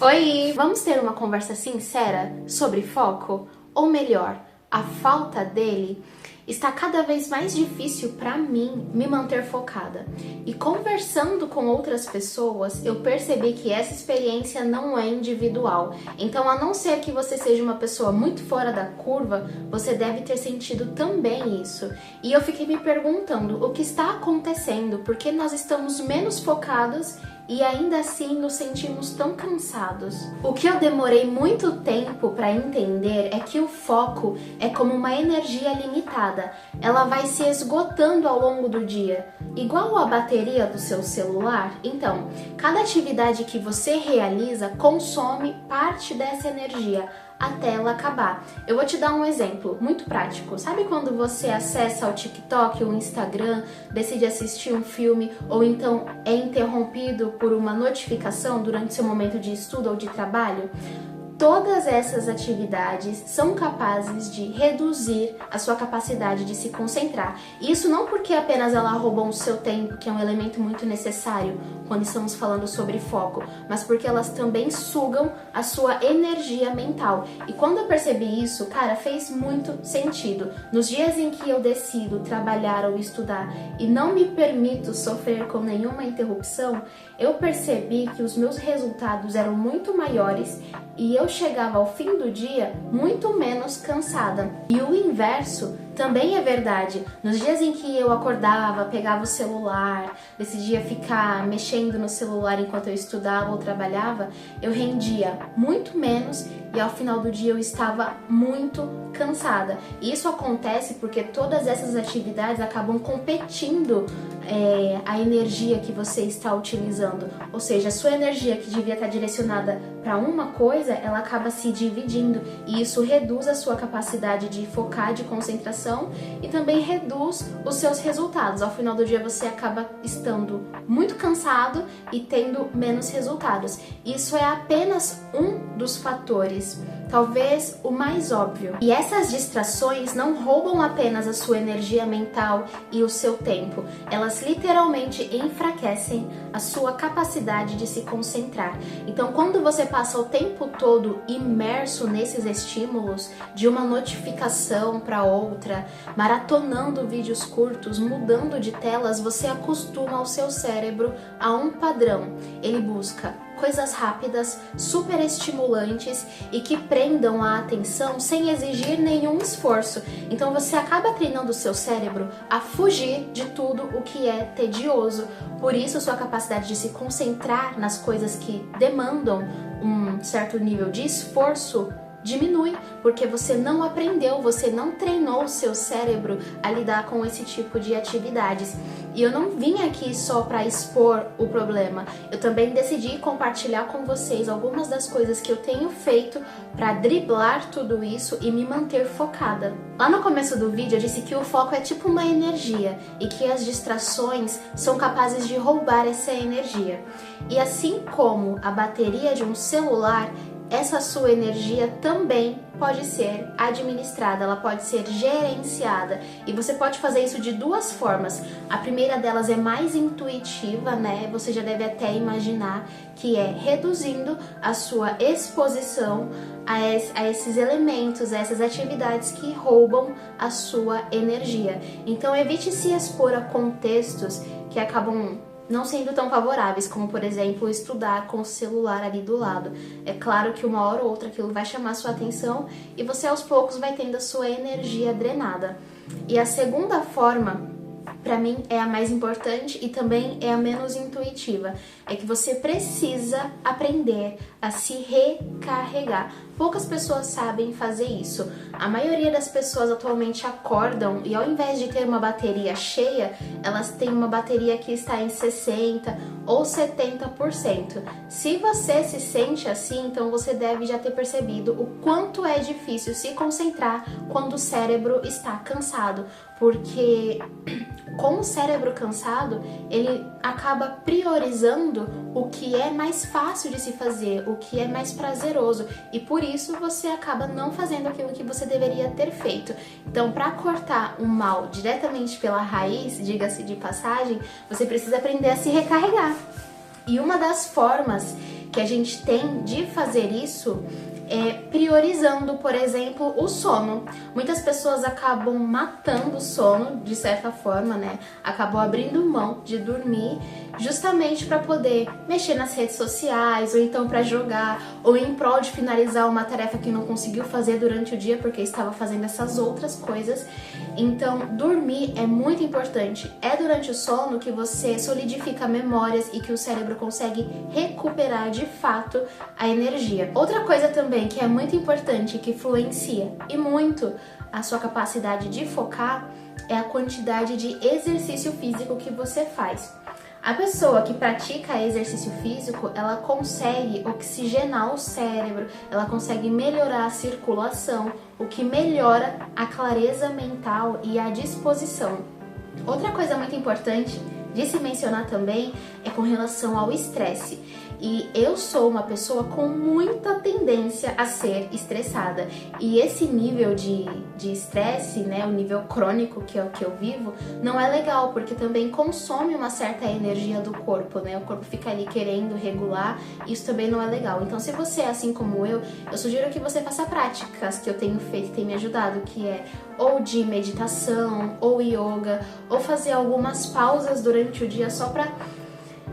Oi! Vamos ter uma conversa sincera sobre foco? Ou melhor, a falta dele? Está cada vez mais difícil para mim me manter focada. E conversando com outras pessoas, eu percebi que essa experiência não é individual. Então, a não ser que você seja uma pessoa muito fora da curva, você deve ter sentido também isso. E eu fiquei me perguntando o que está acontecendo, porque nós estamos menos focados e ainda assim nos sentimos tão cansados. O que eu demorei muito tempo para entender é que o foco é como uma energia limitada. Ela vai se esgotando ao longo do dia, igual a bateria do seu celular. Então, cada atividade que você realiza consome parte dessa energia até ela acabar. Eu vou te dar um exemplo muito prático. Sabe quando você acessa o TikTok ou o Instagram, decide assistir um filme ou então é interrompido por uma notificação durante seu momento de estudo ou de trabalho? Todas essas atividades são capazes de reduzir a sua capacidade de se concentrar. Isso não porque apenas elas roubam o seu tempo, que é um elemento muito necessário quando estamos falando sobre foco, mas porque elas também sugam a sua energia mental. E quando eu percebi isso, cara, fez muito sentido. Nos dias em que eu decido trabalhar ou estudar e não me permito sofrer com nenhuma interrupção, eu percebi que os meus resultados eram muito maiores e eu chegava ao fim do dia muito menos cansada. E o inverso também é verdade. Nos dias em que eu acordava, pegava o celular, decidia ficar mexendo no celular enquanto eu estudava ou trabalhava, eu rendia muito menos e ao final do dia eu estava muito cansada. E isso acontece porque todas essas atividades acabam competindo a energia que você está utilizando. Ou seja, a sua energia que devia estar direcionada para uma coisa, ela acaba se dividindo e isso reduz a sua capacidade de focar, de concentração e também reduz os seus resultados. Ao final do dia você acaba estando muito cansado e tendo menos resultados. Isso é apenas um dos fatores, talvez o mais óbvio. E essas distrações não roubam apenas a sua energia mental e o seu tempo, elas literalmente enfraquecem a sua capacidade de se concentrar. Então, quando você passa o tempo todo imerso nesses estímulos, de uma notificação para outra, maratonando vídeos curtos, mudando de telas, você acostuma o seu cérebro a um padrão. Ele busca coisas rápidas, super estimulantes e que prendam a atenção sem exigir nenhum esforço. Então você acaba treinando o seu cérebro a fugir de tudo o que é tedioso. Por isso sua capacidade de se concentrar nas coisas que demandam um certo nível de esforço diminui, porque você não aprendeu, você não treinou o seu cérebro a lidar com esse tipo de atividades. E eu não vim aqui só para expor o problema, eu também decidi compartilhar com vocês algumas das coisas que eu tenho feito para driblar tudo isso e me manter focada. Lá no começo do vídeo eu disse que o foco é tipo uma energia e que as distrações são capazes de roubar essa energia. E assim como a bateria de um celular, essa sua energia também pode ser administrada, ela pode ser gerenciada e você pode fazer isso de duas formas. A primeira delas é mais intuitiva, né? Você já deve até imaginar que é reduzindo a sua exposição a esses elementos, a essas atividades que roubam a sua energia. Então evite se expor a contextos que acabam não sendo tão favoráveis, como por exemplo estudar com o celular ali do lado. É claro que uma hora ou outra aquilo vai chamar sua atenção e você aos poucos vai tendo a sua energia drenada. E a segunda forma, para mim, é a mais importante e também é a menos intuitiva. É que você precisa aprender a se recarregar. Poucas pessoas sabem fazer isso. A maioria das pessoas atualmente acordam e ao invés de ter uma bateria cheia, elas têm uma bateria que está em 60% ou 70%. Se você se sente assim, então você deve já ter percebido o quanto é difícil se concentrar quando o cérebro está cansado, porque com o cérebro cansado, ele acaba priorizando o que é mais fácil de se fazer, o que é mais prazeroso, e por isso você acaba não fazendo aquilo que você deveria ter feito. Então, para cortar o mal diretamente pela raiz, diga-se de passagem, você precisa aprender a se recarregar. E uma das formas que a gente tem de fazer isso priorizando, por exemplo, o sono. Muitas pessoas acabam matando o sono, de certa forma, né? Acabam abrindo mão de dormir justamente para poder mexer nas redes sociais, ou então para jogar, ou em prol de finalizar uma tarefa que não conseguiu fazer durante o dia porque estava fazendo essas outras coisas. Então, dormir é muito importante. É durante o sono que você solidifica memórias e que o cérebro consegue recuperar de fato a energia. Outra coisa também que é muito importante, que influencia e muito a sua capacidade de focar, é a quantidade de exercício físico que você faz. A pessoa que pratica exercício físico, ela consegue oxigenar o cérebro, ela consegue melhorar a circulação, o que melhora a clareza mental e a disposição. Outra coisa muito importante de se mencionar também é com relação ao estresse. E eu sou uma pessoa com muita tendência a ser estressada. E esse nível de estresse, né, o nível crônico que é o que eu vivo, não é legal, porque também consome uma certa energia do corpo, né? O corpo fica ali querendo regular, isso também não é legal. Então, se você é assim como eu sugiro que você faça práticas que eu tenho feito e tem me ajudado, que é ou de meditação, ou yoga, ou fazer algumas pausas durante o dia só pra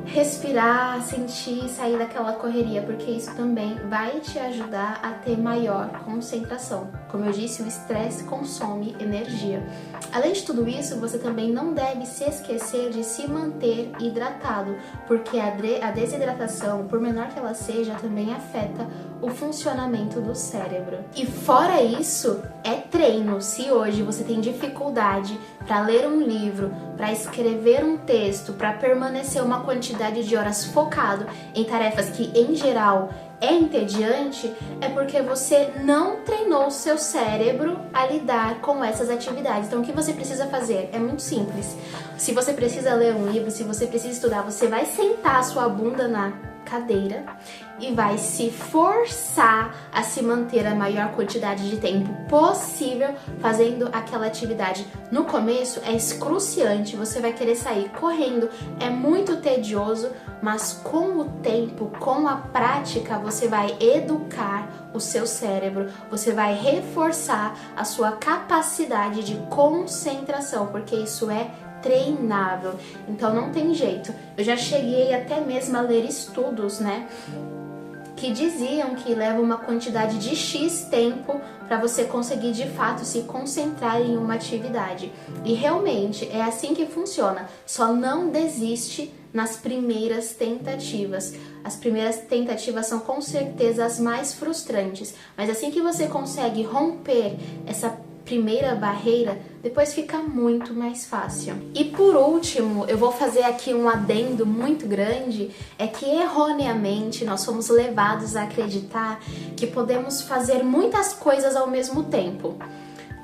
respirar, sentir, sair daquela correria, porque isso também vai te ajudar a ter maior concentração. Como eu disse, o estresse consome energia. Além de tudo isso, você também não deve se esquecer de se manter hidratado, porque a desidratação, por menor que ela seja, também afeta o funcionamento do cérebro. E fora isso, é treino. Se hoje você tem dificuldade para ler um livro, para escrever um texto, para permanecer uma quantidade de horas focado em tarefas que, em geral, é entediante, é porque você não treinou o seu cérebro a lidar com essas atividades. Então, o que você precisa fazer? É muito simples. Se você precisa ler um livro, se você precisa estudar, você vai sentar a sua bunda na cadeira e vai se forçar a se manter a maior quantidade de tempo possível fazendo aquela atividade. No começo é excruciante, você vai querer sair correndo, é muito tedioso, mas com o tempo, com a prática, você vai educar o seu cérebro, você vai reforçar a sua capacidade de concentração, porque isso é treinável, então não tem jeito. Eu já cheguei até mesmo a ler estudos, né, que diziam que leva uma quantidade de X tempo para você conseguir de fato se concentrar em uma atividade. E realmente é assim que funciona. Só não desiste nas primeiras tentativas. As primeiras tentativas são com certeza as mais frustrantes, mas assim que você consegue romper essa primeira barreira, depois fica muito mais fácil. E por último, eu vou fazer aqui um adendo muito grande, é que erroneamente nós somos levados a acreditar que podemos fazer muitas coisas ao mesmo tempo.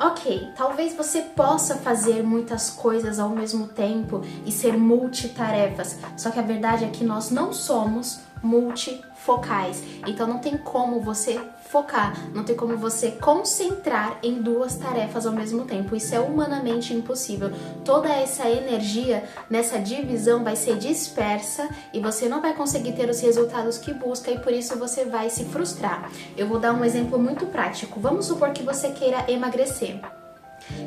Ok, talvez você possa fazer muitas coisas ao mesmo tempo e ser multitarefas, só que a verdade é que nós não somos multifocais, então não tem como você focar, não tem como você concentrar em duas tarefas ao mesmo tempo, isso é humanamente impossível. Toda essa energia nessa divisão vai ser dispersa e você não vai conseguir ter os resultados que busca e por isso você vai se frustrar. Eu vou dar um exemplo muito prático. Vamos supor que você queira emagrecer.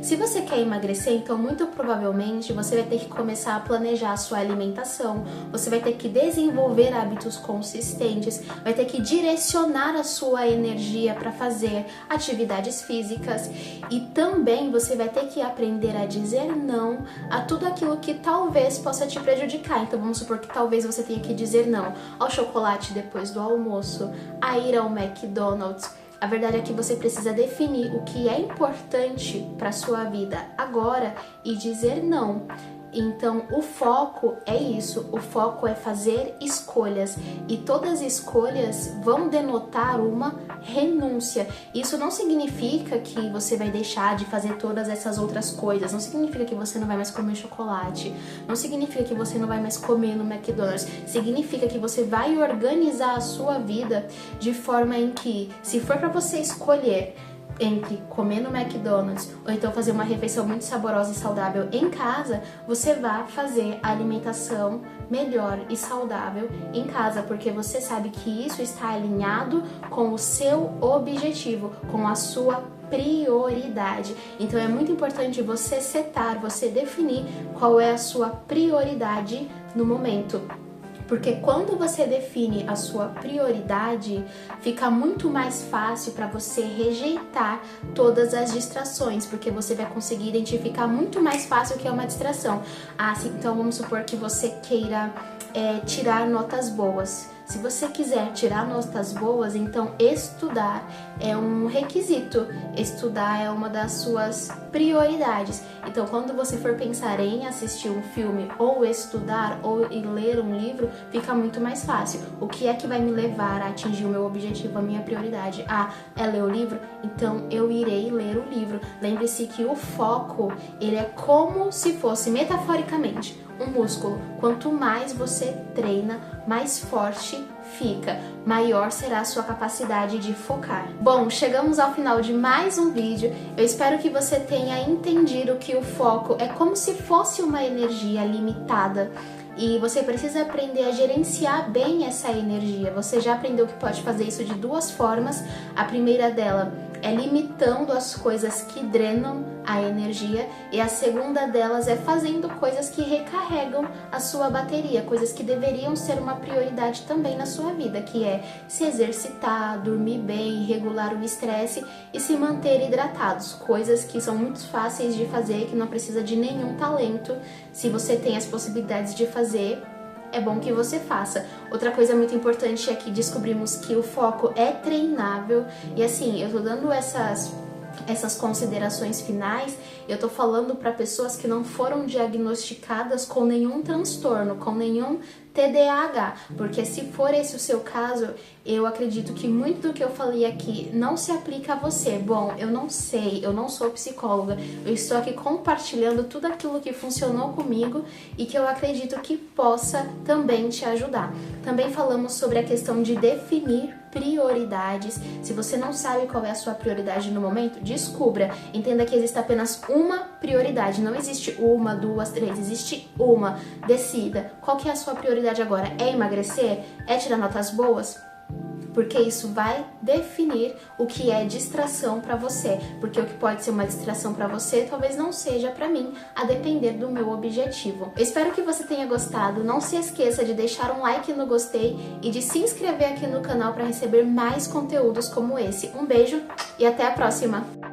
Se você quer emagrecer, então muito provavelmente você vai ter que começar a planejar a sua alimentação, você vai ter que desenvolver hábitos consistentes, vai ter que direcionar a sua energia para fazer atividades físicas e também você vai ter que aprender a dizer não a tudo aquilo que talvez possa te prejudicar. Então vamos supor que talvez você tenha que dizer não ao chocolate depois do almoço, a ir ao McDonald's. A verdade é que você precisa definir o que é importante para sua vida agora e dizer não. Então, o foco é isso, o foco é fazer escolhas e todas as escolhas vão denotar uma renúncia. Isso não significa que você vai deixar de fazer todas essas outras coisas, não significa que você não vai mais comer chocolate, não significa que você não vai mais comer no McDonald's, significa que você vai organizar a sua vida de forma em que, se for para você escolher entre comer no McDonald's ou então fazer uma refeição muito saborosa e saudável em casa, você vá fazer a alimentação melhor e saudável em casa, porque você sabe que isso está alinhado com o seu objetivo, com a sua prioridade. Então é muito importante você setar, você definir qual é a sua prioridade no momento. Porque quando você define a sua prioridade, fica muito mais fácil para você rejeitar todas as distrações, porque você vai conseguir identificar muito mais fácil o que é uma distração. Então vamos supor que você queira tirar notas boas. Se você quiser tirar notas boas, então estudar é um requisito. Estudar é uma das suas prioridades. Então, quando você for pensar em assistir um filme, ou estudar, ou ler um livro, fica muito mais fácil. O que é que vai me levar a atingir o meu objetivo, a minha prioridade? É ler o livro? Então, eu irei ler o livro. Lembre-se que o foco, ele é como se fosse, metaforicamente, um músculo. Quanto mais você treina, mais forte fica, maior será a sua capacidade de focar. Bom, chegamos ao final de mais um vídeo. Eu espero que você tenha entendido que o foco é como se fosse uma energia limitada e você precisa aprender a gerenciar bem essa energia. Você já aprendeu que pode fazer isso de duas formas. A primeira dela é limitando as coisas que drenam a energia, e a segunda delas é fazendo coisas que recarregam a sua bateria, coisas que deveriam ser uma prioridade também na sua vida, que é se exercitar, dormir bem, regular o estresse e se manter hidratados, coisas que são muito fáceis de fazer, que não precisa de nenhum talento. Se você tem as possibilidades de fazer, é bom que você faça. Outra coisa muito importante é que descobrimos que o foco é treinável. E assim, eu tô dando essas considerações finais, eu tô falando para pessoas que não foram diagnosticadas com nenhum transtorno, com nenhum TDAH, porque se for esse o seu caso, eu acredito que muito do que eu falei aqui não se aplica a você. Bom, eu não sei, eu não sou psicóloga, eu estou aqui compartilhando tudo aquilo que funcionou comigo e que eu acredito que possa também te ajudar. Também falamos sobre a questão de definir prioridades. Se você não sabe qual é a sua prioridade no momento, descubra. Entenda que existe apenas uma prioridade, não existe uma, duas, três, existe uma. Decida qual que é a sua prioridade agora. É emagrecer? É tirar notas boas? Porque isso vai definir o que é distração para você, porque o que pode ser uma distração para você talvez não seja para mim, a depender do meu objetivo. Eu espero que você tenha gostado. Não se esqueça de deixar um like no gostei e de se inscrever aqui no canal para receber mais conteúdos como esse. Um beijo e até a próxima!